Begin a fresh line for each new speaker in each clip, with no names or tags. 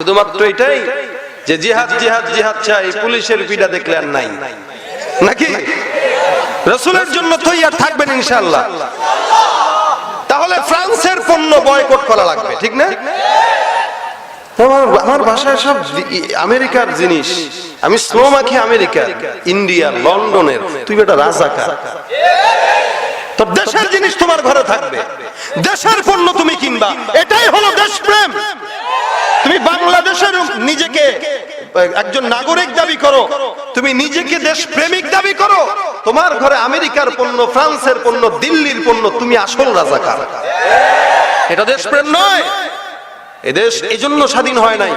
শুধুমাত্র এটাই যে জিহাদ জিহাদ জিহাদ চাই, পুলিশের পিঠা দেখলে আর নাই নাকি? রাসূলের জন্য তৈয়ার থাকবেন ইনশাআল্লাহ। তাহলে ফ্রান্সের পণ্য বয়কট করা লাগবে, ঠিক না? আমার ভাষায় সব আমেরিকার জিনিস, আমি স্লো মাখি আমেরিকার, ইন্ডিয়া, লন্ডনের, তুই বেটা রাজাকার। তোর দেশের জিনিস তোমার ঘরে থাকবে, দেশের পণ্য তুমি কিনবা, এটাই হলো দেশপ্রেম। তুমি বাংলাদেশের নিজেকে একজন নাগরিক দাবি করো, তুমি নিজেকে দেশপ্রেমিক দাবি করো, তোমার ঘরে আমেরিকার পণ্য, ফ্রান্সের পণ্য, দিল্লির পণ্য, তুমি আসল রাজাকার। এটা দেশপ্রেম নয়। এদেশ এজন্য স্বাধীন হয় নাই।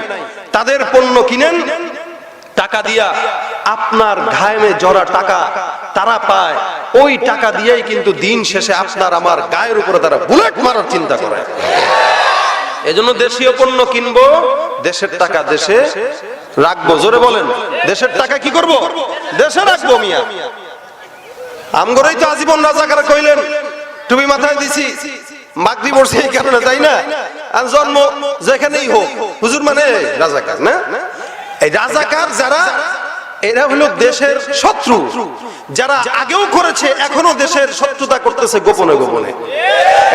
তাদের পণ্য কিনেন টাকা দিয়া, আপনার ঘামে জড়া টাকা তারা পায়, ওই টাকা দিয়েই কিন্তু দিন শেষে আপনার আমার গায়ের উপরে তারা বুলেট মারার চিন্তা করে। এজন্য দেশীয় পণ্য কিনবো, দেশের টাকা দেশে রাখবো। জোরে বলেন, দেশের টাকা কি করব? দেশে রাখবো। মিয়া আমগরেই তো আজীবন রাজাকার কইলেন, টুপি মাথায় দিছি, মাগরি পড়ছে এই কারণে, তাই না? আর জন্ম যেখানেই হোক হুজুর মানে রাজাকার না? এই রাজাকার যারা, এরা হলো দেশের শত্রু, যারা আগেও করেছে এখনো দেশের শত্রুতা করতেছে গোপনে গোপনে।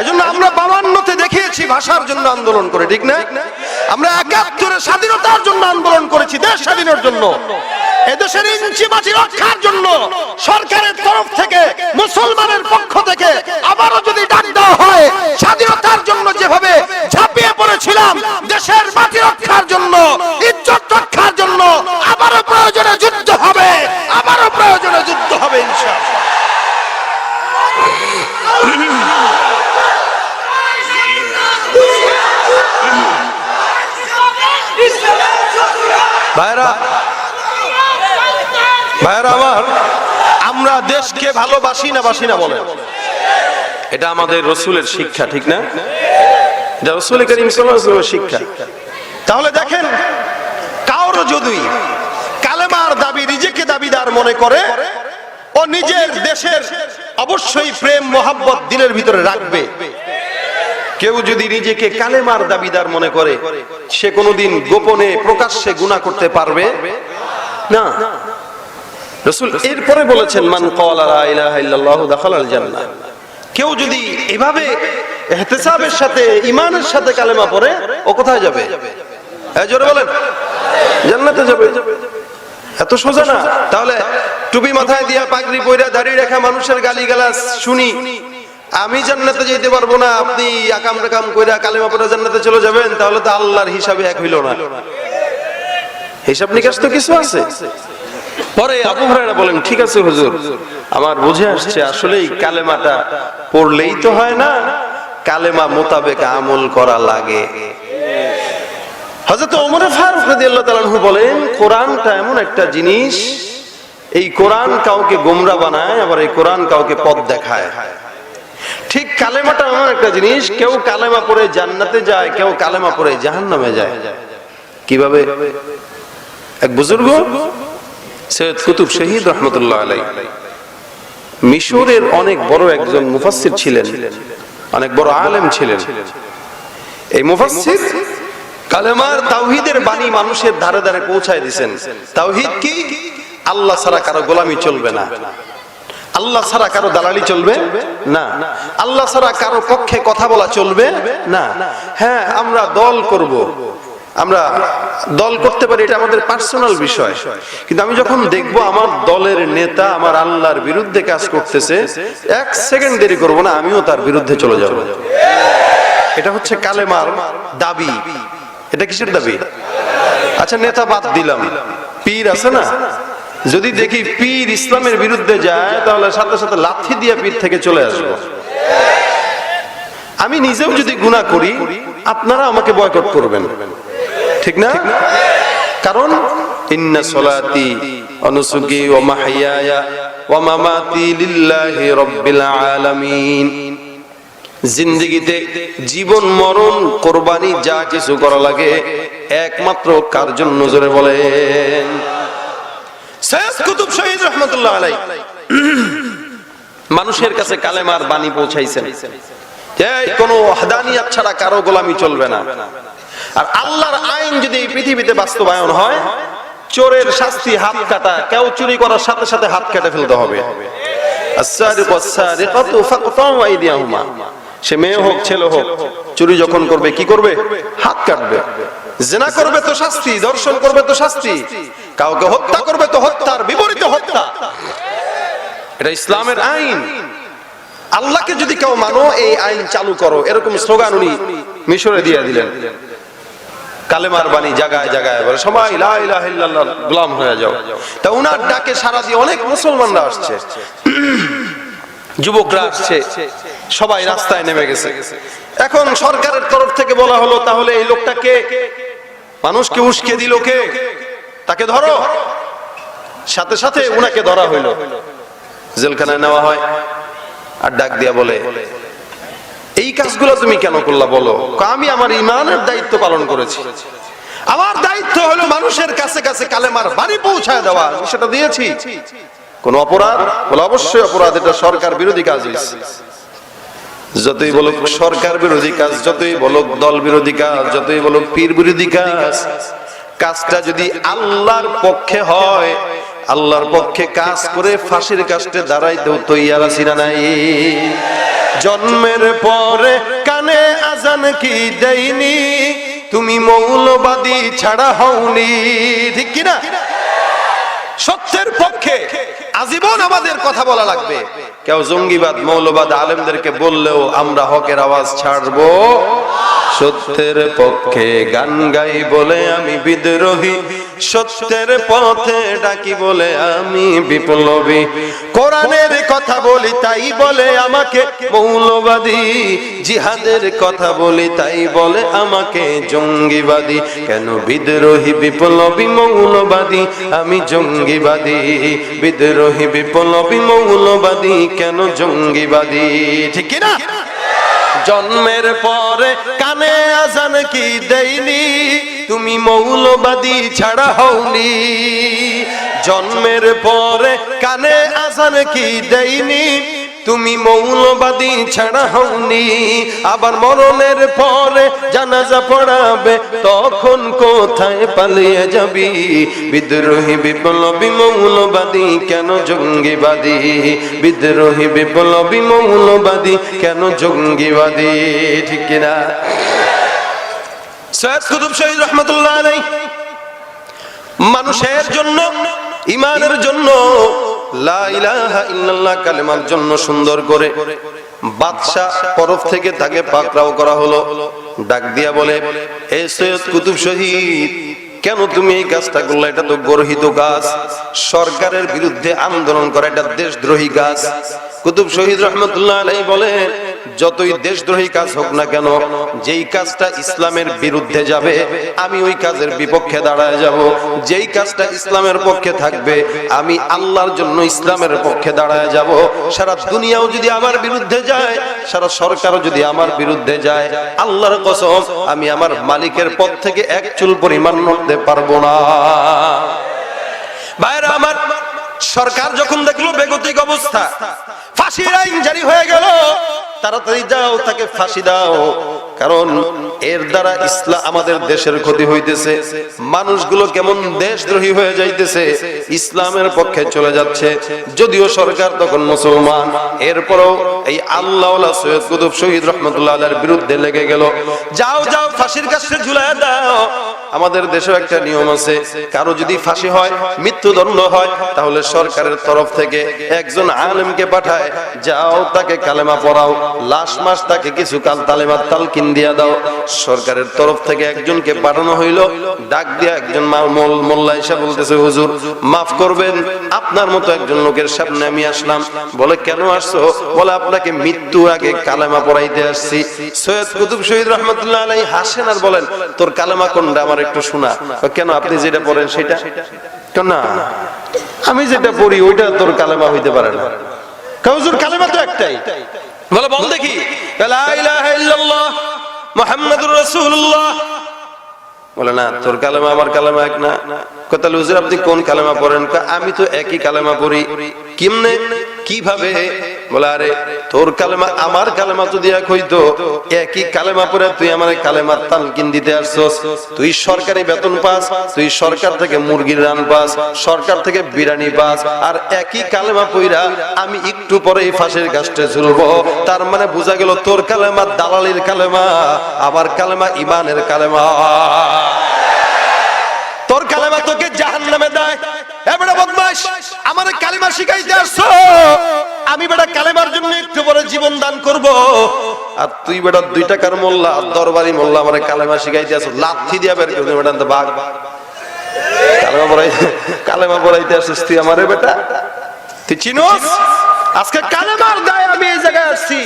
এজন্য আমরা 52-তে দেখিয়েছি ভাষার জন্য আন্দোলন করে, ঠিক না? আমরা 71-এ স্বাধীনতার জন্য আন্দোলন করেছি, দেশ স্বাধীনের জন্য, এদেশের ইঞ্চিবাজি রক্ষার জন্য। সরকারের তরফ থেকে, মুসলমানের পক্ষ থেকে আবারও যদি ডাক দেওয়া হয় স্বাধীনতার জন্য, যেভাবে ঝাঁপিয়ে পড়েছিলাম দেশের মাটি রক্ষার জন্য, ইজ্জত রক্ষার জন্য, আবারও প্রয়োজনে যুদ্ধ হবে, আবারও প্রয়োজনে যুদ্ধ হবে ইনশাআল্লাহ। ভাইরা আমার, আমরা দেশকে ভালোবাসি না বাসি না বলেন? এটা আমাদের রাসূলের শিক্ষা, ঠিক না? এটা রাসূল করিম সাল্লাল্লাহু আলাইহি ওয়াসাল্লামের শিক্ষা। তাহলে দেখেন, কারো যদি কালেমার দাবি নিজেকে দাবিদার মনে করে, ও নিজের দেশের অবশ্যই প্রেম মোহাব্বত দিলের ভিতরে রাখবে। কেউ যদি নিজেকে কালেমার দাবিদার মনে করে, সে কোনোদিন গোপনে প্রকাশ্যে গুনাহ করতে পারবে না। রাসূল এরপরে বলেছেন, মান ক্বালা লা ইলাহা ইল্লাল্লাহু দাখালাল জান্নাহ। কেউ যদি এভাবে ইহতিসাবের সাথে, ঈমানের সাথে কালেমা পড়ে, ও কোথায় যাবে? জোরে বলেন, জান্নাতে যাবে। এত সোজা না? তাহলে টুপি মাথায় দিয়া, পাগড়ি পয়রা, দাড়ি রাখা মানুষের গালিগালাজ শুনি আমি জান্নাতে যেতে পারবো না, আপনি আকাম রাকাম কইরা কালেমা পড়ে জান্নাতে চলে যাবেন, তাহলে তো আল্লাহর হিসাবে এক হইল না। হিসাব নিকাশ তো কিছু আছে। পরে আবু হুরায়রা বলেন, ঠিক আছে হুজুর, আমার বুঝে আসছে, আসলেই কালেমাটা পড়লেই তো হয় না, কালেমা মোতাবেক আমল করা লাগে। হযরত ওমর ফারুক রাদিয়াল্লাহু তাআলা আনহু বলেন, কোরআনটা এমন একটা জিনিস, এই কোরআন কাউকে গোমরা বানায়, আবার এই কোরআন কাউকে পথ দেখায়। ঠিক কালেমাটা এমন একটা জিনিস, কেউ কালেমা পড়ে জান্নাতে যায়, কেউ কালেমা পড়ে জাহান্নামে যায়। কিভাবে? এক বুজুর্গ সৈয়দ কুতুব শহীদ রাহমাতুল্লাহ আলাইহি, মিশরের অনেক বড় একজন মুফাসসির ছিলেন, অনেক বড় আলেম ছিলেন। এই মুফাসসির কালেমার তাওহীদের বাণী মানুষের ধারে ধারে পৌঁছায় দিয়েছেন। তাওহীদ কি? আল্লাহ ছাড়া কারো গোলামি চলবে না, আল্লাহ ছাড়া কারো দালালি চলবে না, আল্লাহ ছাড়া কারো পক্ষে কথা বলা চলবে না। হ্যাঁ, আমরা দল করব, আমরা দল করতে পারি, এটা আমাদের পার্সোনাল বিষয়, কিন্তু আমি যখন দেখবো আমার দলের নেতা আমার আল্লাহর বিরুদ্ধে কাজ করতেছে, এক সেকেন্ড দেরি করবো না, আমিও তার বিরুদ্ধে চলে যাব। এটা হচ্ছে কালেমার দাবি। এটা কিসের দাবি? আচ্ছা, নেতা বাদ দিলাম, পীর আছে না, যদি দেখি পীর ইসলামের বিরুদ্ধে যায়, তাহলে সাথে সাথে লাঠি দিয়ে পীর থেকে চলে আসবো। আমি নিজেও যদি গুনাহ করি, আপনারা আমাকে বয়কট করবেন, ঠিক না? কারণ ইন্না সলাতি ওয়া নুসুকি ওয়া মাহইয়ায়া ওয়া মামাতি লিল্লাহি রাব্বিল আলামিন। জিন্দেগিতে জীবন মরণ কুরবানি যা কিছু করা লাগে একমাত্র কার জন্য? জোরে বলেন। সৈয়দ কুতুব শহীদ রাহমাতুল্লাহ আলাইহি মানুষের কাছে কালেমার বাণী পৌঁছাইছেন, যে কোনো ওয়াহদানিয়াত ছাড়া কারো গোলামি চলবে না। আর আল্লাহর আইন যদি এই পৃথিবীতে বাস্তবায়ন হয়, চোরের শাস্তি হাত কাটা, কেউ চুরি করার সাথে সাথে হাত কেটে ফেলতে হবে। আস-সারিকু ওয়াস-সারিকাতু ফাকতাউ আইদিয়াহুমা, সে মেয়ে হোক ছেলে হোক, চুরি যখন করবে কি করবে? হাত কাটবে। জিনা করবে তো শাস্তি, ধর্ষণ করবে তো শাস্তি, কাউকে হত্যা করবে তো হত্যার বিপরীতে হত্যা। এটা ইসলামের আইন। আল্লাহকে যদি কেউ মানো, এই আইন চালু করো, এরকম স্লোগান উনি মিশরে দিয়ে দিলেন। কালেমার বাণী জায়গায় জায়গায় বলে সবাই লা ইলাহা ইল্লাল্লাহ গোলাম হয়ে যাও। তা উনার ডাকে সাড়া দিয়ে অনেক মুসলমানরা আসছে, যুবকরা আসছে, সবাই রাস্তায় নেমে গেছে। এখন সরকারের তরফ থেকে বলা হলো, তাহলে এই লোকটাকে, মানুষকে উস্কে দিল কে? তাকে ধরো। সাথে সাথে উনাকে ধরা হইল, জেলখানায় নেওয়া হয়। আর ডাক দিয়া বলে, এই কাজগুলো তুমি কেন করলা বলো? আমি আমার ঈমানের দায়িত্ব পালন করেছি, আমার দায়িত্ব হলো মানুষের কাছে কাছে কালেমার বাণী পৌঁছায় দেওয়া, সেটা দিয়েছি। কোন অপরাধ? বলে অবশ্যই অপরাধ, এটা সরকার বিরোধী কাজ। যতই বলুক সরকার বিরোধী কাজ, যতই বলুক দল বিরোধী কাজ, যতই বলুক পীর বিরোধী কাজ, কাজটা যদি আল্লাহর পক্ষে হয়, আল্লাহর পক্ষে কাজ করে ফাঁসির কাস্টে দাঁড়াইতেও তৈয়ার আছি না নাই? জন্মের পরে কানে আজান কি দেয়নি, তুমি মৌলবাদী ছাড়া হওনি, ঠিক কিনা? সত্যের পক্ষে আজীবন আমাদের কথা বলা লাগবে। কেউ জঙ্গিবাদ মৌলবাদ আলেমদেরকে বললেও আমরা হকের আওয়াজ ছাড়বো। সত্যের পক্ষে গান গাই বলে আমি বিদ্রোহী, সত্যের পথে ডাকি বলে আমি বিপ্লবী, কোরআনের কথা বলি তাই বলে আমাকে মৌলবাদী, জিহাদের কথা বলি তাই বলে আমাকে জঙ্গিবাদী। কেন বিদ্রোহী বিপ্লবী মৌলবাদী আমি জঙ্গিবাদী, বিদ্রোহী বিপ্লবী মৌলবাদী কেন জঙ্গিবাদী, ঠিক কিনা? জন্মের পরে কানে আজান কি দেয়নি, তুমি মৌলবাদী ছাড়া হওনি। জন্মের পরে কানে আজান কি দেয়নি, তুমি মৌলবাদী ছাড়া হওনি। আবার মরণের পরে জানাজা পড়াবে, তখন কোথায় পালিয়ে যাবি? বিদ্রোহী বিপ্লবী মৌলবাদী কেন জঙ্গিবাদী, বিদ্রোহী বিপ্লবী মৌলবাদী কেন জঙ্গিবাদী, ঠিক কিনা? সৈয়দ কুতুব শহীদ রহমাতুল্লাহ আলাইহি মানুষের জন্য, ঈমানের জন্য, লা ইলাহা ইল্লাল্লাহ কালেমার জন্য সুন্দর করে বাদশাহ তরফ থেকে তাকে পাকড়াও করা হলো। ডাক দিয়া বলে, হে সৈয়দ কুতুব শহীদ, কেন তুমি এই কাজটা করলে? এটা তো গর্হিত কাজ, সরকারের বিরুদ্ধে আন্দোলন করা, এটা দেশদ্রোহী কাজ। কুতুব শহীদ রহমাতুল্লাহ আলাইহি বলে, যতই দেশদ্রোহী কাজ হোক না কেন, যেই কাজটা ইসলামের বিরুদ্ধে যাবে আমি ওই কাজের বিপক্ষে দাঁড়ায় যাব। যেই কাজটা ইসলামের পক্ষে থাকবে আমি আল্লাহর জন্য ইসলামের পক্ষে দাঁড়ায় যাব। সারা দুনিয়াও যদি আমার বিরুদ্ধে যায়, সারা সরকারও যদি আমার বিরুদ্ধে যায়, আল্লাহর কসম আমি আমার মালিকের পথ থেকে এক চুল পরিমাণ নড়তে পারবো না। ভাইরা আমার, সরকার যখন দেখলো বেগতিক অবস্থা, ফাঁসির আইন জারি হয়ে গেল, তাড়াতাড়ি যাও তাকে ফাঁসি দাও, কারণ এর দ্বারা ইসলাম আমাদের দেশের ক্ষতি হইতেছে, মানুষগুলো কেমন দেশদ্রোহী হয়ে যাইতেছে, ইসলামের পক্ষে চলে যাচ্ছে। যদিও সরকার তখন মুসলমান, এরপরও এই আল্লাহওয়ালা সৈয়দ কুতুব শহীদ রহমাতুল্লাহ আলাইহির বিরুদ্ধে লেগে গেল। যাও যাও ফাঁসির কাস্টে ঝুলায় দাও। আমাদের দেশে একটা নিয়ম আছে, কারো যদি ফাঁসি হয়, মৃত্যুদণ্ড হয়, তাহলে সরকারের তরফ থেকে একজন আলেমকে পাঠায়, যাও তাকে কালেমা পড়াও, লাশ মাস তাকে কিছু কাল তালেমাত তালকিন দিয়া দাও। সরকারের তরফ থেকে একজনকে পাঠানো হইল, ডাক দিয়া একজন মোল্লা এসে বলতেছে, হুজুর মাফ করবেন, আপনার মতো একজন লোকের সামনে আমি আসলাম। বলে, কেন আসছো? বলে, আপনাকে মৃত্যুর আগে কালেমা পড়াইতে আসছি। সৈয়দ কুতুব শহীদ রহমাতুল্লাহ আলাইহি হাসেন আর বলেন, তোর কালেমা কোনটা আমার একটু শোনা। কেন, আপনি যেটা পড়েন সেটা? না, আমি যেটা পড়ি ওইটা তোর কালেমা হইতে পারে না। হুজুর কালেমা তো একটাই। বলে, বল দেখি। লা ইলাহা ইল্লাল্লাহ মুহাম্মাদুর রাসূলুল্লাহ। বলে, না, তোর কালেমা আমার কালেমা এক না। তাহলে হুজুর আপনি কোন কালেমা পড়েন? আমি তো একই কালেমা পড়ি। কেমনে, কিভাবে? বলে আরে তোর কালেমা আমার কালেমা যদি এক হইতো, একই কালেমা পড়ে তুই আমার কালেমার তালকিন দিতে আসছস। তুই সরকারি বেতন পাস, তুই সরকার থেকে মুরগির রান পাস, সরকার থেকে বিরিয়ানি পাস, আর একই কালেমা পইরা আমি একটু পরেই ফাঁসির কাস্টে ঝুলবো। তার মানে বোঝা গেল তোর কালেমা দালালির কালেমা, আমার কালেমা ইমানের কালেমা। তোর কালেমা তোকে জাহান্নামে দেয়। এবারে বদমাশ, আমার কালেমা শিখাইতে আসছো, আমি বেটা কালেমার জন্য একটু পরে জীবন দান করব, আর তুই বেটা 2 টাকার মোল্লা দরবারি মোল্লা আমার কালেমা শিখাইতে আসছো, লাথি দিয়া বের করে বেটা বাঘ। কালেমা পড়াইতে আসছিস তুই আমারে বেটা, তুই চিনোস? আজকে কালেমার দায় আমি এই জায়গায় আসছি,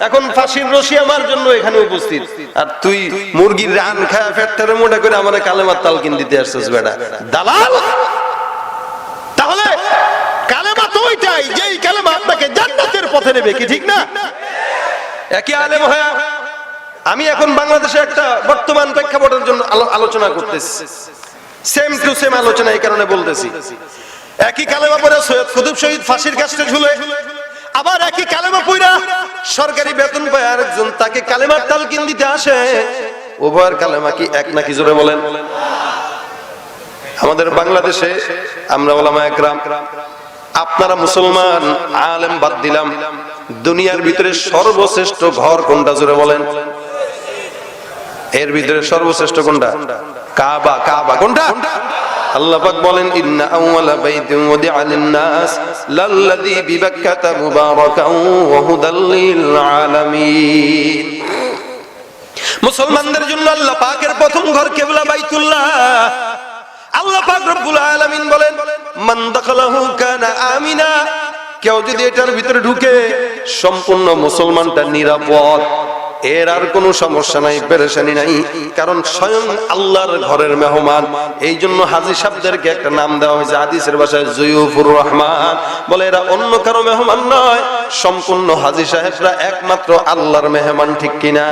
এখন ফাঁসির রশি আমার জন্য এখানে উপস্থিত, আর তুই মুরগির রান খায় ফ্যাক্টরে মোটা করে আমারে কালেমার তালকিন দিতে আসছিস বেটা, দালাল। তাহলে কালেমা তো ওইটাই যেই কালেমা আপনাকে জান্নাতের পথে নেবে, কি ঠিক না? একই আলেম হয়ে আমি এখন বাংলাদেশে একটা বর্তমান প্রেক্ষাপটের জন্য আলোচনা করতেছি, সেম টু সেম আলোচনা এই কারণে বলতেছি। একই কালেমা পড়ে সৈয়দ কুতুব শহীদ ফাঁসির কাস্টে ঝুলে, আবার একই কালেমা পড়া সরকারি বেতন পায় আরেকজন তাকে কালেমার তালকিন দিতে আসে। উভয়ের কালেমা কি এক নাকি? জোরে বলেন। আমাদের বাংলাদেশে আমরা ওলামা একরাম, আপনারা মুসলমান, আলেম বাদ দিলাম, দুনিয়ার ভিতরে সর্বশ্রেষ্ঠ ঘর কোনটা? জোরে বলেন। এর ভিতরে সর্বশ্রেষ্ঠ কোনটা? কাবা। কাবা কোনটা? আল্লাহ পাক বলেন ইন্না আউওয়ালা বাইতিন ওয়াদিআ লিন-নাস লাল্লাযী বিবাক্কাতা মুবারাকান ওয়া হুদাল লিল আলামিন। মুসলমানদের জন্য আল্লাহ পাকের প্রথম ঘর কিবলা বাইতুল্লাহ। আল্লাহ পাক রব্বুল আলামিন বলেন মান দাখালাহু কানা আমিনা, কেউ যদি এটার ভিতরে ঢুকে সম্পূর্ণ মুসলমানটা নিরাপদ, এর আর কোনো সমস্যা নাই, পেরেশানি নাই, কারণ স্বয়ং আল্লাহর ঘরের মেহমান। এই জন্য হাজী সাহেবদেরকে একটা নাম দেওয়া হয়েছে হাদিসের ভাষায় জুয়ুফুর রহমান, বলে এরা অন্য কারো মেহমান নয়, সম্পূর্ণ হাজী সাহেবরা একমাত্র আল্লাহর মেহমান, ঠিক কিনা?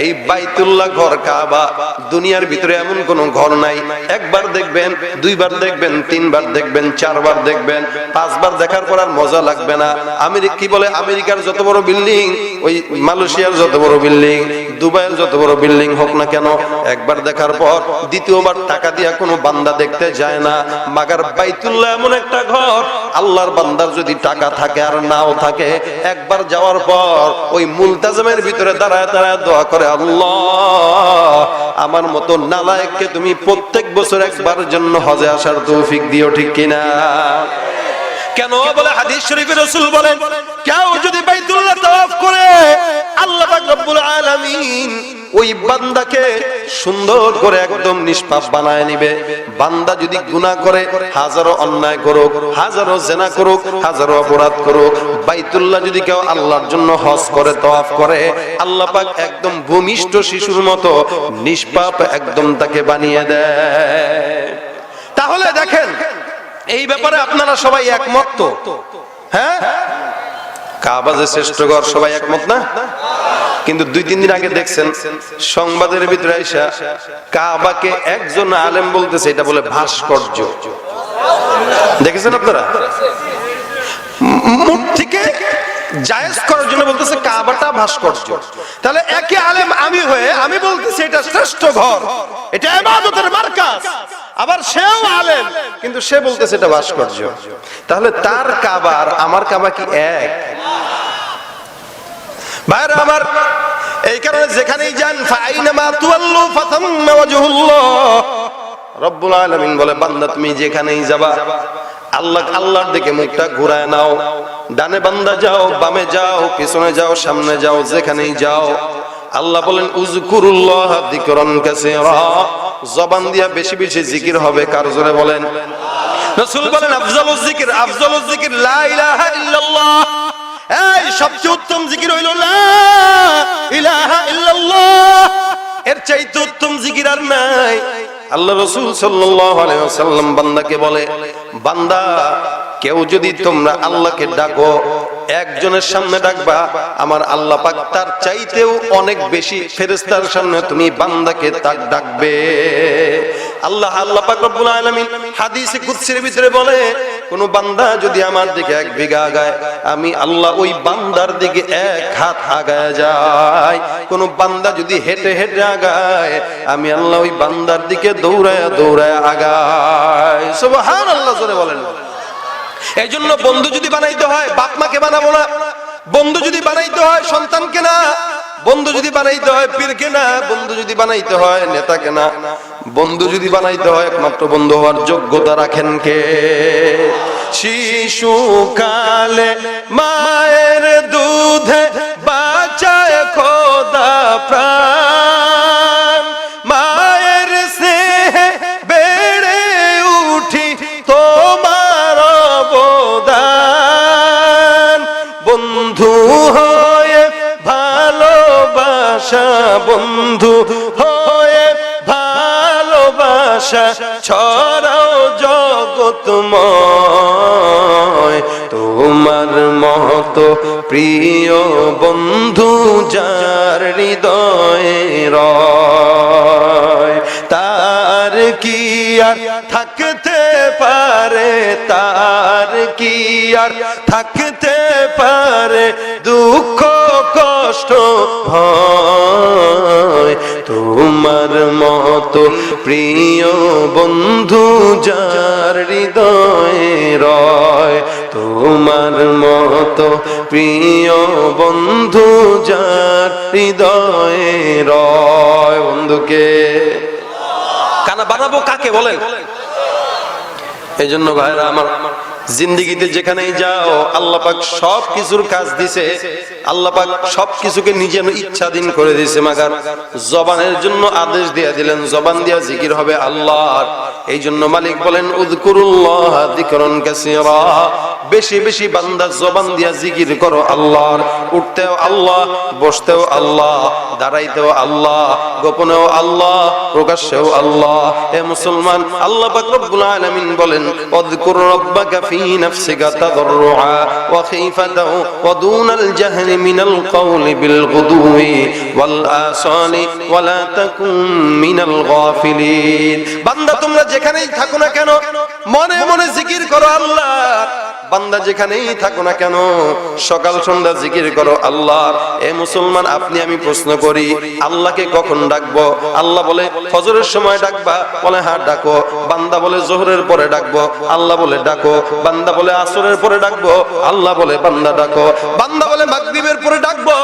এই বাইতুল্লাহ ঘর কাবা, দুনিয়ার ভিতরে এমন কোন ঘর নাই একবার দেখবেন, 2 বার দেখবেন, 3 বার দেখবেন, 4 বার দেখবেন, 5 বার দেখার পর আর মজা লাগবে না। কি বলে আমেরিকার যত বড় বিল্ডিং, ওই মালয়েশিয়ার যত বড় বিল্ডিং, দুবাইয়ের যত বড় বিল্ডিং হোক না কেন, একবার দেখার পর দ্বিতীয়বার টাকা দিয়া কোনো বান্দা দেখতে যায় না। মাগার বাইতুল্লাহ এমন একটা ঘর, আল্লাহর বান্দার যদি টাকা থাকে আর নাও থাকে, একবার যাওয়ার পর ওই মুলতাজামের ভিতরে দাঁড়ায় দাঁড়ায় দোয়া করে, আল্লাহ আমার মতো নালায়েককে তুমি প্রত্যেক বছর একবার জন্য হজে আসার তৌফিক দিও, ঠিক কিনা? কেন? বলে হাদিস শরীফে রাসূল বলেন কেউ যদি বাইতুল্লাহ তাওয়াফ করে আল্লাহ পাক রব্বুল আলামিন ওই বান্দাকে সুন্দর করে একদম নিষ্পাপ বানায় নিবে। বান্দা যদি গুনাহ করে, হাজারো অন্যায় করুক, হাজারো জেনা করুক, হাজারো অপরাধ করুক, বাইতুল্লাহ যদি কেউ আল্লাহর জন্য হজ করে, তাওয়াফ করে, আল্লাহ পাক একদম ভূমিষ্ঠ শিশুর মতো নিষ্পাপ একদম তাকে বানিয়ে দেয়। তাহলে দেখেন এই ব্যাপারে আপনারা সবাই একমত তো? হ্যাঁ, কাবা যে শ্রেষ্ঠ ঘর সবাই একমত না? কিন্তু 2-3 দিন আগে দেখছেন সংবাদের ভিতরে আইসা কাবাকে একজন আলেম বলতেছে এটা বলে ভাস্কর্য। দেখেছেন আপনারা? মূর্তিকে জায়েজ করার জন্য বলতেছে কাবাটা ভাস্কর্য। তাহলে একই আলেম আমি হয়ে আমি বলতেছি এটা শ্রেষ্ঠ ঘর, এটা ইবাদতের মারকাজ, আবার সেও আলেম কিন্তু সে বলতেছে এটা ভাস্কর্য। তাহলে তার কাবা আর আমার কাবা কি এক? ভাইরা আমার, এই কারণে যেখানেই যান ফাইনামা তুওয়াল্লু ফাতাম্মা ওয়াজহুল্লাহ, রব্বুল আলামিন বলে বান্দা তুমি যেখানেই যাবা আল্লাহর দিকে মুখটা ঘুরায় নাও। ডানে বান্দা যাও, বামে যাও, পিছনে যাও, সামনে যাও, যেখানেই যাও আল্লাহ বলেন উযকুরুল্লাহ যিকরান কাসীরা, জবান দিয়া বেশি বেশি জিকির হবে। কার? জোরে বলেন। রাসূল বলেন আফজালুজ জিকির লা ইলাহা ইল্লাল্লাহ, এই সবচেয়ে উত্তম জিকির হইল লা ইলাহা ইল্লাল্লাহ, এর চাইতে উত্তম জিকির আর নাই। আল্লাহ রাসূল সাল্লাল্লাহু আলাইহি ওয়াসাল্লাম বান্দাকে বলে, বান্দা কেউ যদি তোমরা আল্লাহকে ডাকো, একজনের সামনে ডাকবা, আমার আল্লাহ পাক তার চাইতেও অনেক বেশি ফেরেশতার সামনে তুমি বান্দাকে তাক ডাকবে। আল্লাহ পাক রব্বুল আলামিন হাদিসে কুদসির ভিতরে বলে কোন বান্দা যদি আমার দিকে 1 বিঘা আগায়, আমি আল্লাহ ওই বান্দার দিকে 1 হাত আগায় যায়। কোন বান্দা যদি হেঁটে হেঁটে আগায়, আমি আল্লাহ ওই বান্দার দিকে দৌড়ায় দৌড়ায় আগায়। সুবহানাল্লাহ, জোরে বলেন। এই জন্য বন্ধু যদি বানাইতে হয় বাপ মাকে বানাবো না, বন্ধু যদি বানাইতে হয় সন্তানকে না, বন্ধু যদি বানাইতে হয় পীরকে না, বন্ধু যদি বানাইতে হয় নেতাকে না, বন্ধু যদি বানাইতে হয় একমাত্র বন্ধু হওয়ার যোগ্যতা রাখেন কে? শিশুকালে মায়ের দুধে বাঁচায় খোদা প্রাণ, মায়ের স্নেহে বেড়ে উঠি তোমার অবদান। বন্ধু হয়ে ভালোবাসা, বন্ধু হয়ে ভালোবাসা ছড়াও জগৎময়। তোমার মতো প্রিয় বন্ধু যার হৃদয়ে রয়, তার কি আর থাকতে পারে, তার কি আর থাকতে পারে দুঃখ কষ্ট ভয়। তোমার মতো প্রিয় বন্ধু যার হৃদয়ে রয়, তোমার মতো প্রিয় বন্ধু যার হৃদয়ে রয়। বন্ধুকে কানা বানাবো কাকে বলেন? এই জন্য ভাইরা আমার, জিন্দেগিতে যেখানেই যাও আল্লাহ পাক সব কিছুর কাজ দিছে, আল্লাহ পাক সব কিছুকে নিজের ইচ্ছাধীন করে দিয়েছে, মাগার জবানের জন্য আদেশ দিয়ে দিলেন, জবান দিয়া জিকির হবে আল্লাহর। এই জন্য মালিক বলেন উযকুরুল্লাহ যিকরান কাসীরা, বেশি বেশি বান্দা জবান দিয়া জিকির করো আল্লাহর। উঠতেও আল্লাহ, বসতেও আল্লাহ, দাঁড়াইতেও আল্লাহ, গোপনেও আল্লাহ, প্রকাশ্যেও আল্লাহ। হে মুসলমান, আল্লাহ পাক রব্বুল আলামিন বলেন উযকুর রাব্বাকা ফি নাফসিকা তাদাররুআ ওয়া খিফাতাও ওয়া দুনাল জাহরি মিনাল কওলি বিল গুদুই ওয়াল আসালি ওয়া লা তাকুন মিনাল গাফিলিন। বান্দা তোমরা যেখানেই থাকো না কেন মনে মনে জিকির করো আল্লাহ। বান্দা যেখানেই থাকো না কেন সকাল সন্ধ্যা জিকির করো আল্লাহর। এ মুসলমান, আপনি আমি প্রশ্ন করি আল্লাহকে কখন ডাকবো? আল্লাহ বলে ফজরের সময় ডাকবা, বলে হ্যাঁ ডাকো। বান্দা বলে জোহরের পরে ডাকবো, আল্লাহ বলে ডাকো। বান্দা বলে আসরের পরে ডাকবো, আল্লাহ বলে বান্দা ডাকো। বান্দা বলে মাগরিবের পরে ডাকবো,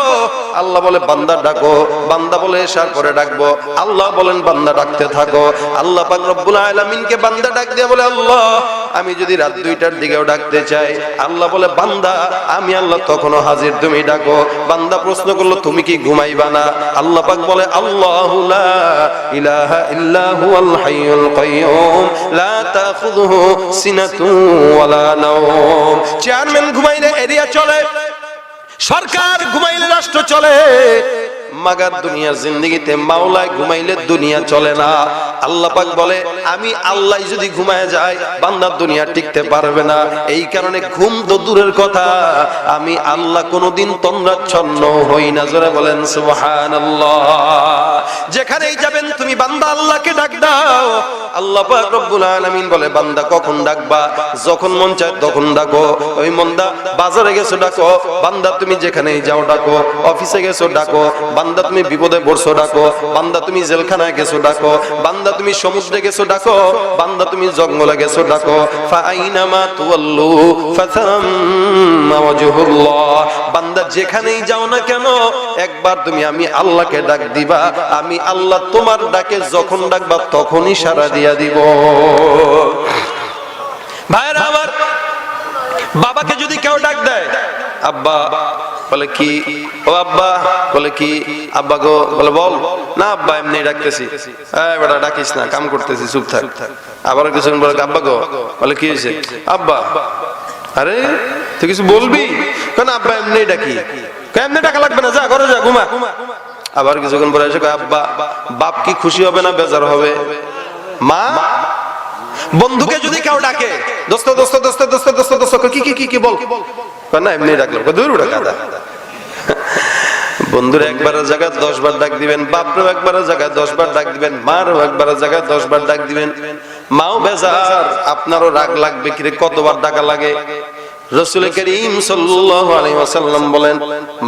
আল্লাহ বলে বান্দা ডাকো। বান্দা বলে এশার পরে ডাকবো, আল্লাহ বলেন বান্দা ডাকতে থাকো। আল্লাহ পাক রব্বুল আলামিনকে বান্দা ডাক দিয়ে বলে আল্লাহ আমি যদি রাত 2টার দিকেও ডাকতে চাই, আল্লাহ বলে বান্দা আমি আল্লাহ তখনও হাজির, তুমি ডাকো। বান্দা প্রশ্ন করলো তুমি কি ঘুমাইবা না? আল্লাহ পাক বলে আল্লাহু লা ইলাহা ইল্লা হুয়াল হাইয়ুল কাইয়ুম লা তাখুযুহু সিনাতুন ওয়ালা নাওম। চেয়ারম্যান ঘুমাইলে এরিয়া চলে, সরকার ঘুমাইলে রাষ্ট্র চলে, মাগার দুনিয়ার জিন্দেগিতে মাওলায় ঘুমাইলে দুনিয়া চলে না। আল্লাহ পাক বলে আমি আল্লাহ যদি ঘুমায় যায় বান্দার দুনিয়া টিকতে পারবে না। এই কারণে ঘুম তো দূরের কথা, আমি আল্লাহ কোনোদিন তন্দ্রাচ্ছন্ন হই না। জোরে বলেন সুবহানাল্লাহ। যেখানেই যাবেন তুমি বান্দা আল্লাহকে ডাক দাও। আল্লাহ পাক রব্বুল আলামিন বলে বান্দা কখন ডাকবা? যখন মন চায় তখন ডাকো। ওই মন্দা বাজারে গেছো ডাকো, বান্দা তুমি যেখানেই যাও ডাকো। অফিসে গেছো ডাকো, বান্দা তুমি বিপদে পড়ছো ডাকো। বান্দা তুমি জেলখানায় গেছো ডাকো। বান্দা তুমি সমুদ্রে গেছো ডাকো। বান্দা তুমি জঙ্গলে গেছো ডাকো। ফাআইনামা তুওয়াল্লু ফাসাম্মা ওয়াজহুল্লাহ। বান্দা যেখানেই যাও না কেন একবার তুমি আমি আল্লাহকে ডাক দিবা, আমি আল্লাহ তোমার ডাকে যখন ডাকবা তখনই সাড়া দিয়া দিব। ভাইরা আমার, বাবাকে যদি কেউ ডাক দেয় আব্বা, বলে কি? ও আব্বা, বলে কি? আব্বা গো, বলে বল না আব্বা এমনি ডাকতেছি। এই বেটা ডাকিস না, কাম করতেছি, চুপ থাক। আবার কিছুক্ষণ বলে আব্বা গো, বলে কি হয়েছে? আব্বা, আরে তুই কিছু বলবি? কেন আব্বা এমনি ডাকি। এমনি ডাকা লাগবে না, যা ঘরে যা, ঘুমা। আবার কিছুক্ষণ পরে এসে আব্বা, বাপ কি খুশি হবে না বেজার হবে? মা, বন্ধুকে যদি কেউ ডাকে দোস্ত দোস্ত দোস্ত দোস্ত দোস্ত দোস্ত, কি কি কি কি বল না, এমনি ডাকলো, দূর ডাকা। বন্ধুরা একবারের জায়গায় 10 বার ডাক দিবেন, বাপরেও একবারের জায়গায় 10 বার ডাক দিবেন, মারও একবারের জায়গায় 10 বার ডাক দিবেন। মাও বেজার, আপনারও রাগ লাগবে, কিরে কতবার ডাকা লাগে। রাসূল করিম সাল্লাল্লাহু আলাইহি ওয়াসাল্লাম বলেন,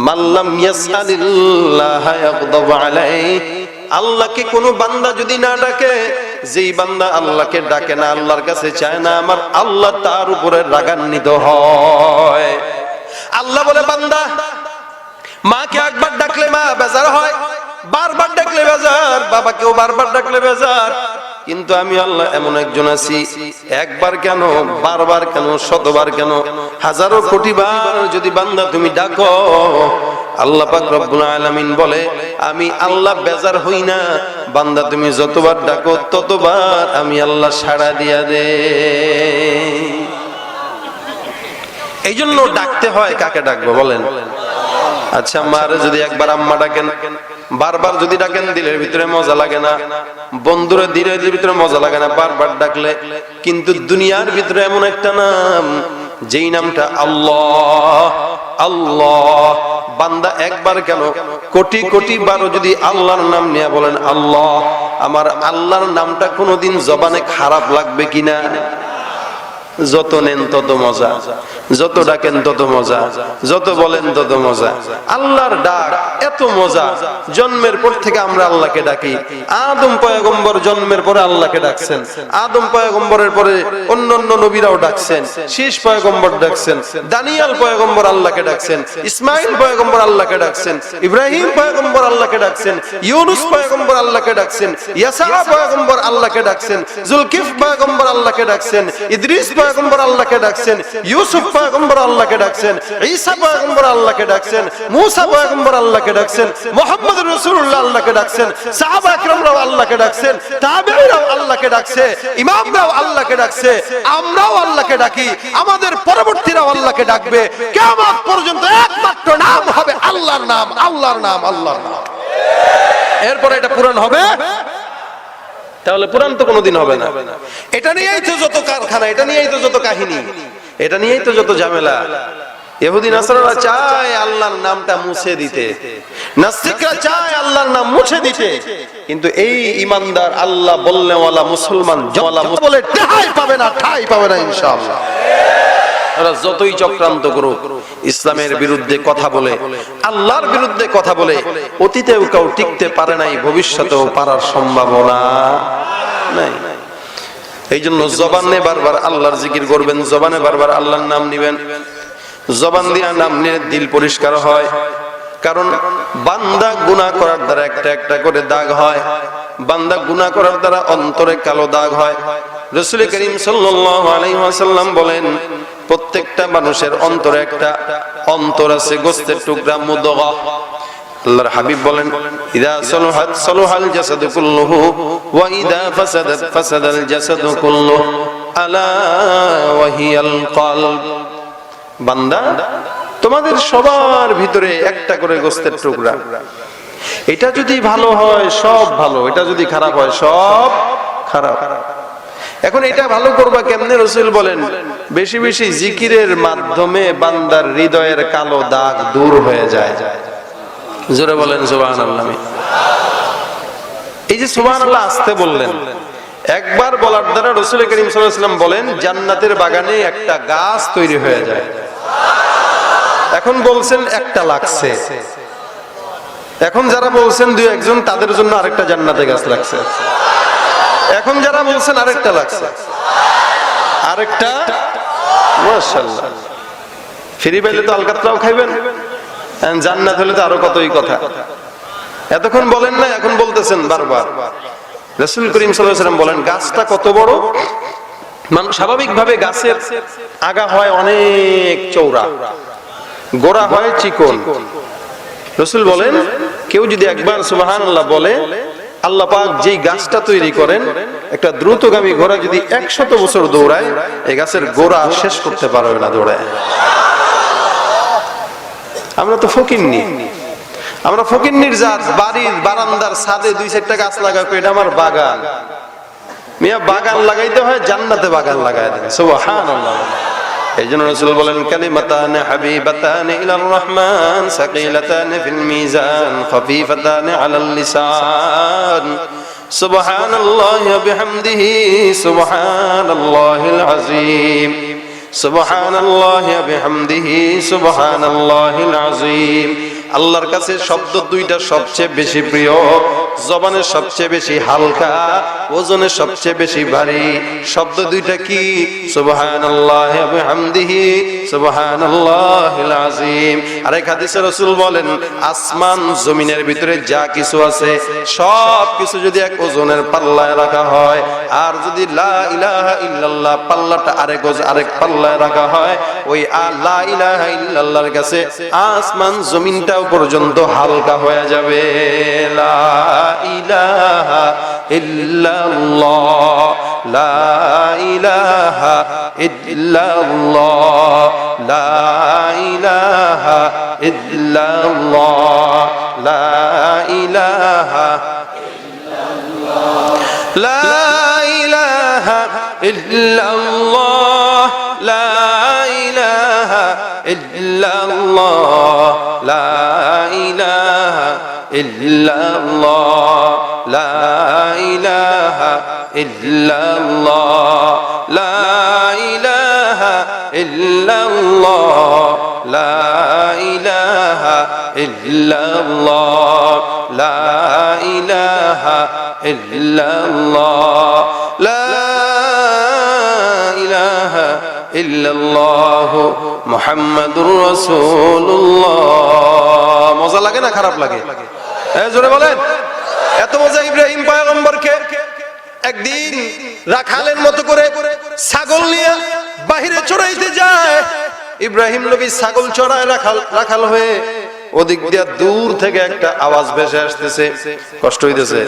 মাল্লাম ইয়াসআলিল্লাহ ইয়াগদাব আলাইহি, আল্লাহকে কোন বান্দা যদি না ডাকে, যেই বান্দা আল্লাহকে ডাকে না, আল্লাহর কাছে চায় না, আমার আল্লাহ তার উপরে রাগান্বিত হয়। আল্লাহ বলে, বান্দা মাকে একবার ডাকলে মা বেজার হয়, বারবার ডাকলে বেজার, বাবাকেও বারবার ডাকলে বেজার। কিন্তু আমি আল্লাহ এমন একজন আছি, একবার কেন, বারবার কেন, শতবার কেন, হাজারো কোটি বার যদি বান্দা তুমি ডাকো, আল্লাহ পাক রব্বুল আলামিন বলে আমি আল্লাহ বেজার হই না। বান্দা তুমি যতবার ডাকো ততবার আমি আল্লাহ সাড়া দিয়া দে। এই জন্য ডাকতে হয়। কাকে ডাকবো বলেন? আচ্ছা, মারে যদি একবার আম্মা ডাকেন, বারবার যদি ডাকেন দিলের ভিতরে মজা লাগে না, বন্ধুরে দিলের ভিতরে মজা লাগে না বারবার ডাকলে। কিন্তু দুনিয়ার ভিতরে এমন একটা নাম, যেই নামটা আল্লাহ। আল্লাহ বান্দা একবার কেন, কোটি কোটি বারও যদি আল্লাহর নাম নিয়ে বলেন আল্লাহ, আমার আল্লাহর নামটা কোনোদিন জবানে খারাপ লাগবে কিনা? যত নেন তত মজা, যত ডাকেন তত মজা, যত বলেন তত মজা। আল্লাহর ডাক এত মজা, জন্মের পর থেকে আমরা আল্লাহকে ডাকি। আদম পয়গম্বর জন্মের পরে আল্লাহকে ডাকছেন, আদম পয়গম্বরের পরে অন্যান্য নবীরাও ডাকছেন, শীষ পয়গম্বর ডাকছেন, দানিয়াল পয়গম্বর আল্লাহকে ডাকছেন, ইসমাইল পয়গম্বর আল্লাহকে ডাকছেন, ইব্রাহিম পয়গম্বর আল্লাহকে ডাকছেন, ইউনুস পয়গম্বর আল্লাহকে ডাকছেন, ইয়াসা পয়গম্বর আল্লাহকে ডাকছেন, জুলকিফ পয়গম্বর আল্লাহকে ডাকছেন, ইদ্রিস পয়গম্বর আল্লাহকে ডাকছেন, ইউসুফ পয়গম্বর আল্লাহকে ডাকছেন, ঈসা পয়গম্বর আল্লাহকে ডাকছেন, মুসা পয়গম্বর আল্লাহকে ডাকছেন, মুহাম্মদ রাসূলুল্লাহ আল্লাহকে ডাকছেন, সাহাবা একরামরাও আল্লাহকে ডাকছেন, তাবেঈরাও আল্লাহকে ডাকছে, ইমামরাও আল্লাহকে ডাকছে, আমরাও আল্লাহকে ডাকি, আমাদের পরবর্তীরাও আল্লাহকে ডাকবে। কিয়ামত পর্যন্ত একমাত্র নাম হবে আল্লাহর নাম, আল্লাহর নাম, আল্লাহর নাম। এরপর এটা পূরণ হবে? তাহলে পুরাণ তো কোনোদিন হবে না। এটা নিয়েই তো যত কারখানা, এটা নিয়েই তো যত কাহিনী, এটা নিয়েই তো যত ঝামেলা। ইহুদি নাসারারা চায় আল্লাহর নামটা মুছে দিতে, নাস্তিকরা চায় আল্লাহর নাম মুছে দিতে, কিন্তু এই ইমানদার আল্লাহ বলনেওয়ালা মুসলমান বলে ঠাঁই পাবে না, ঠাঁই পাবে না ইনশাআল্লাহ। ওরা যতই চক্রান্ত করুক, ইসলামের বিরুদ্ধে কথা বলে, আল্লাহর বিরুদ্ধে কথা বলে, অতীতেও কেউ টিকতে পারে নাই, ভবিষ্যতেও পারার সম্ভাবনা নাই। এই জন্য জবানে বারবার আল্লাহর জিকির করবেন, জবানে বারবার আল্লাহর নাম নিবেন। জবান দিয়া নাম নিয়ে দিল পরিষ্কার হয়। কারণ বান্দা গুনাহ করার দ্বারা একটা একটা করে দাগ হয়, বান্দা গুনাহ করার দ্বারা অন্তরে কালো দাগ হয়। রাসূল করিম সাল্লাল্লাহু আলাইহি ওয়াসাল্লাম বলেন, প্রত্যেকটা মানুষের অন্তরে একটা অন্তর আছে, গোশতের টুকরা, মুদগা। আল্লাহর হাবিব বলেন, ইদা সালাহাত সালাহাল জাসাদু কুল্লুহু ওয়া ইদা ফাসাদাত ফাসাদাল জাসাদু কুল্লুহু আলা ওয়া হিয়াল কলব। বান্দা, তোমাদের সবার ভিতরে একটা করে গোশতের টুকরা, এটা যদি ভালো হয় সব ভালো, এটা যদি খারাপ হয় সব খারাপ। এখন এটা ভালো করবা কেমনে? রাসূল বলেন, বেশি বেশি জিকিরের মাধ্যমে বান্দার হৃদয়ের কালো দাগ দূর হয়ে যায়। জোরে বলেন সুবহানাল্লাহ। এই যে সুবহানাল্লাহ আসতে বললেন, একবার বলার দ্বারা রাসূল করিম সাল্লাল্লাহু আলাইহি ওয়াসাল্লাম বলেন জান্নাতের বাগানে একটা গাছ তৈরি হয়ে যায়। এখন বলছেন একটা লাগছে, এখন যারা বলছেন দুই একজন, তাদের জন্য আরেকটা জান্নাতে গাছ লাগছে। এখন যারা বলছেন আরেকটা লাগছে, আরেকটা। মাশাআল্লাহ, ফ্রি পাইলে তো আলকাতরাও খাইবেন, জান্নাত হলে তো আরো কতই কথা। এতক্ষণ বলেন না, এখন বলতেছেন বারবার। রাসূল করিম সাল্লাল্লাহু আলাইহি ওয়াসাল্লাম বলেন, গাছটা কত বড়? স্বাভাবিকভাবে গাছের আগা হয় অনেক চওড়া, গোড়া হয় চিকন। রাসূল বলেন, কেউ যদি একবার সুবহানাল্লাহ বলে, আল্লাহ পাক যেই গাছটা তৈরি করেন, একটা দ্রুতগামী ঘোড়া যদি 100 বছর দৌড়ায়, এই গাছের গোড়া শেষ করতে পারবে না দৌড়ায়। আমরা তো ফকিন্নি, আমরা ফকিন্নির জাত। বাড়ির বারান্দার ছাদে 2-4টা গাছ লাগাবো, এটা আমার বাগান। মিয়া বাগান লাগাইতে হয়, জান্নাতে বাগান লাগায় দেন। সুবহানাল্লাহ। এইজন্য রাসূল বলেন কালিমাতান হাবিবাতান ইলার রহমান সাকিলাতান ফিল মিজান খাফিফাতান আলাল লিসান সুবহানাল্লাহি ওয়া বিহামদিহি সুবহানাল্লাহিল আযীম সুবহানাল্লাহি ওয়া বিহামদিহি সুবহানাল্লাহিল আযীম। আল্লাহর কাছে শব্দ দুইটা সবচেয়ে বেশি প্রিয়, জবানের সবচেয়ে বেশি হালকা, ওজনের সবচেয়ে বেশি ভারী। শব্দ দুইটা কি? সুবহানাল্লাহি ওয়া বিহামদিহি সুবহানাল্লাহিল আযীম। আরেক হাদিসে রাসূল বলেন আসমান জমিনের ভিতরে যা কিছু আছে সব কিছু যদি এক ওজনের পাল্লায় রাখা হয়, আর যদি লা ইলাহা ইল্লাল্লাহ পাল্লাটা আরেক পাল্লায় রাখা হয়, ওই লা ইলাহা ইল্লাল্লাহর কাছে আসমান জমিনটাও পর্যন্ত হালকা হয়ে যাবে। লা ইলাহা ইল্লাল্লাহ লা ইলাহা ইল্লাল্লাহ লা ইলাহা ইল্লাল্লাহ লা ইলাহা লা ইলাহা ইল্লাল্লাহ লা ইলাহা ইল্লাল্লাহ লা ইলাহা ইল্লাল্লাহ লা ইলাহা ইল্লাল্লাহ লা ইলাহা ইল্লাল্লাহ লা ইলাহা ইল্লাল্লাহ লা ইলাহা ইল্লাল্লাহ লা ইলাহা ইল্লাল্লাহ মুহাম্মাদুর রাসূলুল্লাহ। মজা লাগে না খারাপ লাগে? জোরে বলেন। এত মজা ইব্রাহিম পয়গম্বরকে একদিন রাখালের মতো করে ছাগল নিয়ে বাহিরে চড়াইতে যায়। ইব্রাহিম নবী ছাগল চড়ায় রাখাল হয়ে ওদিক দিয়া দূর থেকে একটা আওয়াজ ভেসে আসতেছে। কষ্ট হইতেছে?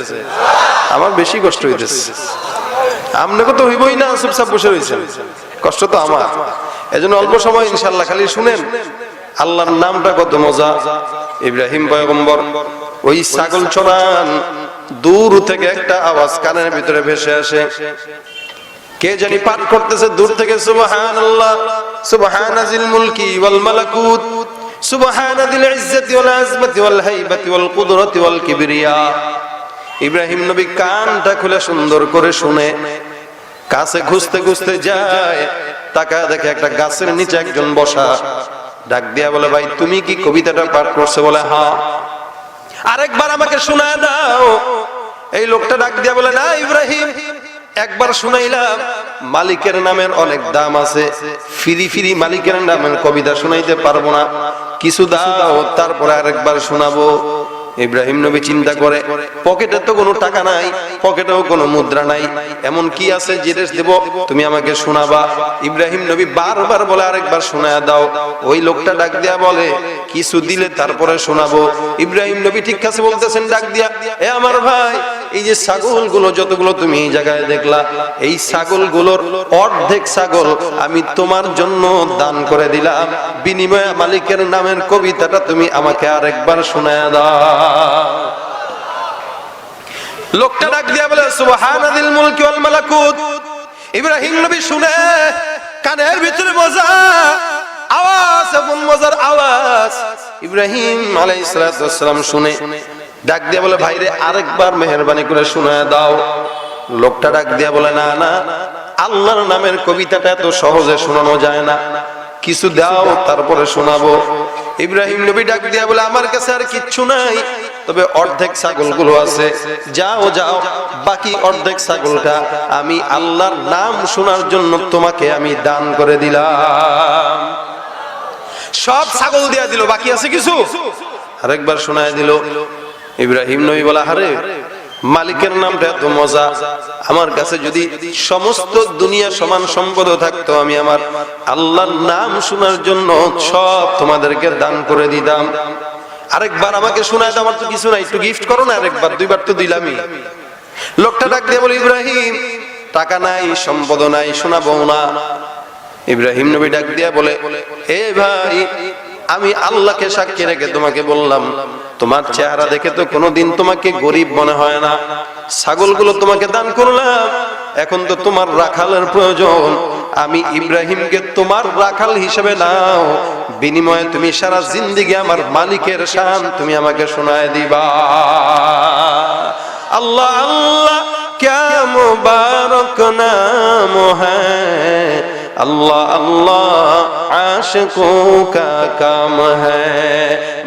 আমার বেশি কষ্ট হইতেছে। আপনাকে তো হইবই না, চুপচাপ বসে রয়েছেন। কষ্ট তো আমার। এজন্য অল্প সময় ইনশাআল্লাহ খালি শুনেন আল্লাহর নামটা কত মজা। ইব্রাহিম পয়গম্বর ওই ছাগল চড়ান, দূর থেকে একটা আওয়াজ কানের ভিতরে ভেসে আসে। কে জানি পাঠ করতেছে দূর থেকে, সুবহানাল্লাহ সুবহানাজিল মুলকি ওয়াল মালাকুত সুবহানাদিল ইজ্জতি ওয়াল আযমাতি ওয়াল হাইবাতি ওয়াল কুদরাতি ওয়াল কিবরিয়া। ইব্রাহিম নবী কানটা খুলে সুন্দর করে শুনে কাছে খুঁজতে খুঁজতে যায়, তাকায় দেখে একটা গাছের নিচে একজন বসা। ডাক দিয়া বলে, ভাই তুমি কি কবিতাটা পাঠ করছো? বলে হ্যাঁ। আরেকবার আমাকে শোনায় দাও। এই লোকটা ডাক দিয়া বলে, না ইব্রাহিম, একবার শুনাইলাম, মালিকের নামের অনেক দাম আছে, ফিরি মালিকের নামের কবিতা শুনাইতে পারবো না, কিছু দাও তারপরে আরেকবার শোনাবো। ইব্রাহিম নবী চিন্তা করে, পকেটে তো কোনো টাকা নাই, পকেটেও কোনো মুদ্রা নাই, এমন কি আছে যেটা দেব তুমি আমাকে শোনাবা? ইব্রাহিম নবী বারবার বলে, আরেকবার শোনায়া দাও। ওই লোকটা ডাক দিয়া বলে, কিছু দিলে তারপরে শোনাবো। ইব্রাহিম নবী ঠিক আছে বলতেছেন, ডাক দিয়া, এ আমার ভাই, এই যে ছাগলগুলো যতগুলো তুমি এই জায়গায় দেখলা, এই ছাগলগুলোর অর্ধেক ছাগল আমি তোমার জন্য দান করে দিলাম, বিনিময়ে মালিকের নামের কবিতাটা তুমি আমাকে আরেকবার শোনায়া দাও। লোকটা ডাক দিয়া বলে, সুবহানাদিল মুলকি ওয়াল মালাকুত। ইব্রাহিম নবী শুনে কানের ভিতরে মজা আওয়াজ, এমন মজার আওয়াজ। ইব্রাহিম আলাইহিস সালাতু ওয়াস সালাম শুনে ডাক দিয়া বলে, ভাইরে আরেকবার মেহেরবানি করে শোনায় দাও। লোকটা ডাক দিয়া বলে, না না, আল্লাহর নামের কবিতাটা এত সহজে শোনানো যায় না, কিছু দাও তারপরে শোনাবো। ইব্রাহিম নবী ডাক দিয়া বলে, আমার কাছে আর কিচ্ছু নাই, তবে অর্ধেক ছাগলগুলো আছে, যাও যাও, বাকি অর্ধেক ছাগলটা আমি আল্লাহর নাম শোনার জন্য তোমাকে আমি দান করে দিলাম। সব ছাগল দিয়া দিল, বাকি আছে কিছু, আরেকবার শোনায় দিল। ইব্রাহিম নবী বলা, আরে মালিকের নামটা এত মজা, আমার কাছে যদি সমস্ত দুনিয়া সমান সম্পদ থাকতো, আমি আমার আল্লাহর নাম শোনার জন্য সব তোমাদেরকে দান করে দিতাম। আরেকবার আমাকে শোনায় দাও, আমার তো কিছু নাই, একটু গিফট করো না। আরেকবার, দুইবার তো দিলামই। লোকটা ডাক দিয়ে বলে, ইব্রাহিম, টাকা নাই, সম্পদ নাই, শোনাবো না। ইব্রাহিম নবী ডাক দিয়া বলে, এ ভাই, আমি আল্লাহকে সাক্ষী রেখে তোমাকে বললাম, তোমার চেহারা দেখে তো কোনোদিন তোমাকে গরিব মনে হয় না, ছাগলগুলো তোমাকে দান করলাম, এখন তো তোমার রাখালের প্রয়োজন, আমি ইব্রাহিমকে তোমার রাখাল হিসেবে নাও, বিনিময়ে তুমি সারা জিন্দেগি আমার মালিকের শান তুমি আমাকে শোনায় দিবা। আল্লাহ আল্লাহ क्या मुबारक नाम है, अल्लाह अल्लाह आशिकों का काम है।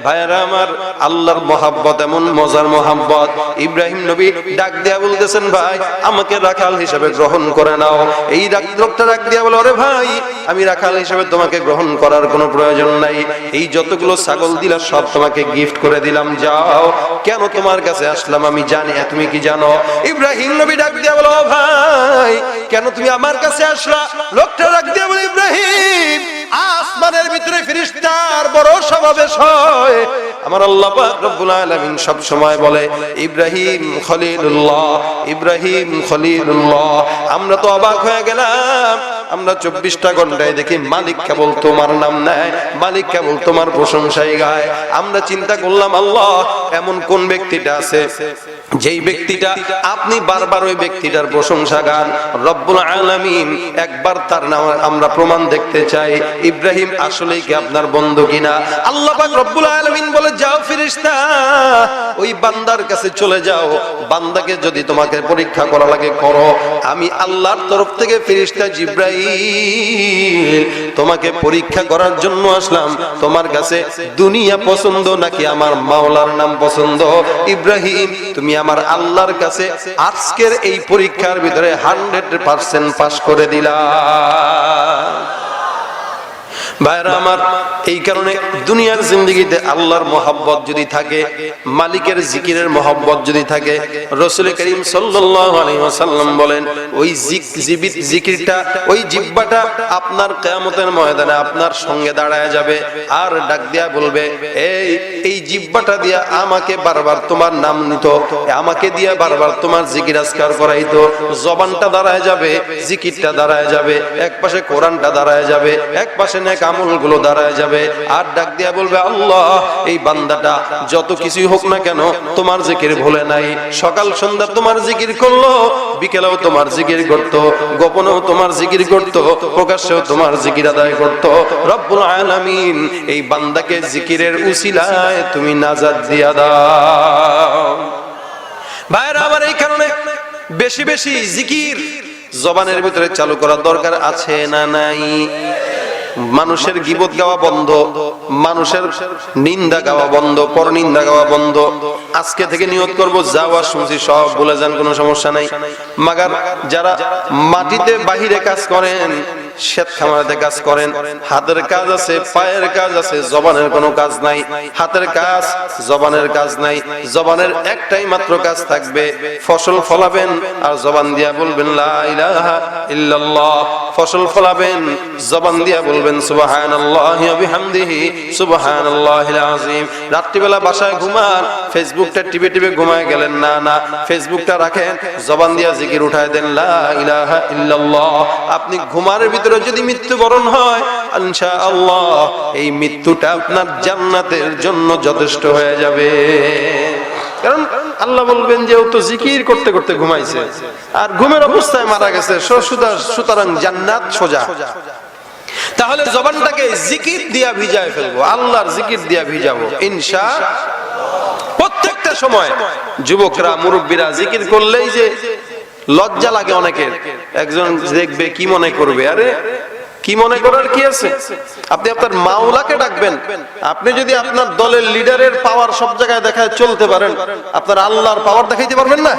ভাইরা আমার, আল্লাহর মহাব্বত এমন মজার মহাব্বত। ইব্রাহিম নবী ডাক দিয়া বলতেছেন, ভাই আমাকে রাখাল হিসেবে গ্রহণ করে নাও। এই লোকটা ডাক দিয়া বলে, ওরে ভাই আমি রাখাল হিসেবে তোমাকে গ্রহণ করার কোনো প্রয়োজন নাই, এই যতগুলো ছাগল দিলা সব তোমাকে গিফট করে দিলাম, যাও। কেন তোমার কাছে আসলাম আমি জানি, তুমি কি জানো? ইব্রাহিম নবী ডাক দিয়া বলে, ও ভাই কেন তুমি আমার কাছে আসলা? লোকটা ডাক দিয়া বলে, ইব্রাহিম আসমানের ভিতরে ফেরেশতার বড় সমাবেশ হয়, আমার আল্লাহ পাক রব্বুল আলামিন সব সময় বলে ইব্রাহিম খলিলুল্লাহ, ইব্রাহিম খলিলুল্লাহ। আমরা তো অবাক হয়ে গেলাম, আমরা 24টা ঘন্টায় দেখি মালিক কেবল তোমার নাম নেয়, মালিক কেবল তোমার প্রশংসাই গায়। আমরা চিন্তা করলাম, আল্লাহ এমন কোন ব্যক্তিটা আছে যেই ব্যক্তিটা আপনি বারবার ওই ব্যক্তিটার প্রশংসা গান? রব্বুল আলামিন একবার তার নাম আমরা প্রমাণ দেখতে চাই, ইব্রাহিম আসলেই কি আপনার বন্ধু কিনা? আল্লাহ পাক রব্বুল আলামিন বলে, যাও ফেরেশতা ওই বান্দার কাছে চলে যাও, বান্দাকে যদি তোমাকে পরীক্ষা করা লাগে করো, আমি আল্লাহর তরফ থেকে ফেরেশতা জিবরাইল তোমাকে পরীক্ষা করার জন্য আসলাম। তোমার কাছে দুনিয়া পছন্দ নাকি আমার মাওলার নাম পছন্দ? ইব্রাহিম তুমি আমার আল্লাহর কাছে আজকের এই পরীক্ষার ভিতরে 100% পাস করে দিলা। ভাইরা আমার, এই কারণে দুনিয়ার জিন্দেগিতে আল্লাহর মহব্বত যদি থাকে, মালিকের জিকিরের মহব্বত যদি থাকে, রাসূল করিম সাল্লাল্লাহু আলাইহি ওয়াসাল্লাম বলেন ওই জীবিত জিকিরটা, ওই জিহ্বাটা আপনার কিয়ামতের ময়দানে আপনার সঙ্গে দাঁড়ায় যাবে আর ডাক দিয়া বলবে, এই জিহ্বাটা দিয়া আমাকে বারবার তোমার নাম নিত, আমাকে দিয়া বারবার তোমার জিকির আজকার করাইতো। জবানটা দাঁড়ায় যাবে, জিকিরটা দাঁড়ায় যাবে, এক পাশে কোরআনটা দাঁড়ায় যাবে, এক পাশে নেক আমলগুলো দাঁড়ায় যাবে, আর ডাক দিয়া বলবে, আল্লাহ এই বান্দাটা যত কিছুই হোক না কেন তোমার জিকির ভুলে নাই। সকাল সন্ধ্যা তোমার জিকির করলো, বিকেলেও তোমার জিকির করতো, গোপনেও তোমার জিকির করতো, প্রকাশ্যেও তোমার জিকির আদায় করতো। রব্বুল আলামিন এই বান্দাকে জিকিরের উসিলায় তুমি নাজাত দিয়া দাও। ভাইরা আমার, এই কারণে বেশি বেশি জিকির জবানের ভিতরে চালু করার দরকার আছে না নাই? মানুষের গীবত গাওয়া বন্ধ, মানুষের নিন্দা গাওয়া বন্ধ, পরনিন্দা গাওয়া বন্ধ। আজকে থেকে নিয়ত করব, যাওয়া শুনছি সব বলে যান, কোনো সমস্যা নাই। মাগার যারা মাটিতে বাহিরে কাজ করেন, ক্ষেত খামারে কাজ করেন, হাতের কাজ আছে, পায়ের কাজ আছে, জবানের কোনো কাজ নাই। হাতের কাজ, জবানের কাজ নাই। জবানের একটাই মাত্র কাজ থাকবে, ফসল ফলাবেন আর জবান দিয়া বলবেন লা ইলাহা ইল্লাল্লাহ। ফসল ফলাবেন, জবান দিয়া বলবেন সুবহানাল্লাহি ওয়া বিহামদিহি সুবহানাল্লাহিল আযীম। রাত্রিবেলা বাসায় ঘুমান, ফেসবুকটা টিপে টিপে ঘুমায় গেলেন, না না, ফেসবুকটা রাখেন, জবান দিয়া জিকির উঠায় দেন লা ইলাহা ইল্লাল্লাহ। আপনি ঘুমার ভিতরে যদি মৃত্যুবরণ হয়, ইনশাআল্লাহ এই মৃত্যুটা আপনার জান্নাতের জন্য যথেষ্ট হয়ে যাবে। কারণ আল্লাহ বলবেন যে ও তো জিকির করতে করতে ঘুমাইছে আর ঘুমের অবস্থায় মারা গেছে, সুতরাং জান্নাত সোজা। তাহলে জবানটাকে জিকির দিয়া ভিজায় ফেলবো, আল্লাহর জিকির দিয়া ভিজাবো ইনশাআল্লাহ। প্রত্যেকটা সময় যুবকরা, মুরব্বীরা জিকির করলেই যে লজ্জা লাগে অনেকের, একজন দেখবে কি মনে করবে, আরে কি মনে করার কি আছে? আপনি আপনার মাওলাকে ডাকবেন। আপনি যদি আপনার দলের লিডারের পাওয়ার সব জায়গায় দেখায় চলতে পারেন, আপনার আল্লাহর পাওয়ার দেখাইতে পারবেন না?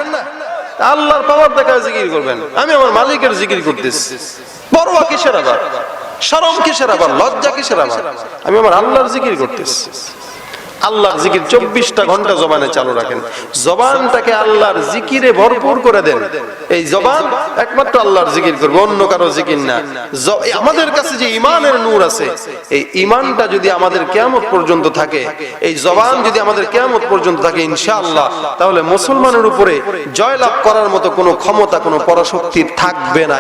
আল্লাহর পাওয়ার দেখায় জিকির করবেন, আমি আমার মালিকের জিকির করতেছি। পরোয়া কিসের আবার, শরম কিসের আবার, লজ্জা কিসের আবার? আমি আমার আল্লাহর জিকির করতেছি। আল্লাহর জিকির 24টা ঘন্টা জবানে চালু রাখেন, জবানটাকে আল্লাহর জিকিরে ভরপুর করে দেন। এই জবান একমাত্র আল্লাহর জিকির করবে, অন্য কারো জিকির না। আমাদের কাছে যে ঈমানের নূর আছে, এই ঈমানটা যদি আমাদের কিয়ামত পর্যন্ত থাকে, এই জবান যদি আমাদের কিয়ামত পর্যন্ত থাকে ইনশাআল্লাহ, তাহলে মুসলমানের উপরে জয়লাভ করার মতো কোনো ক্ষমতা, কোনো পরাশক্তি থাকবে না।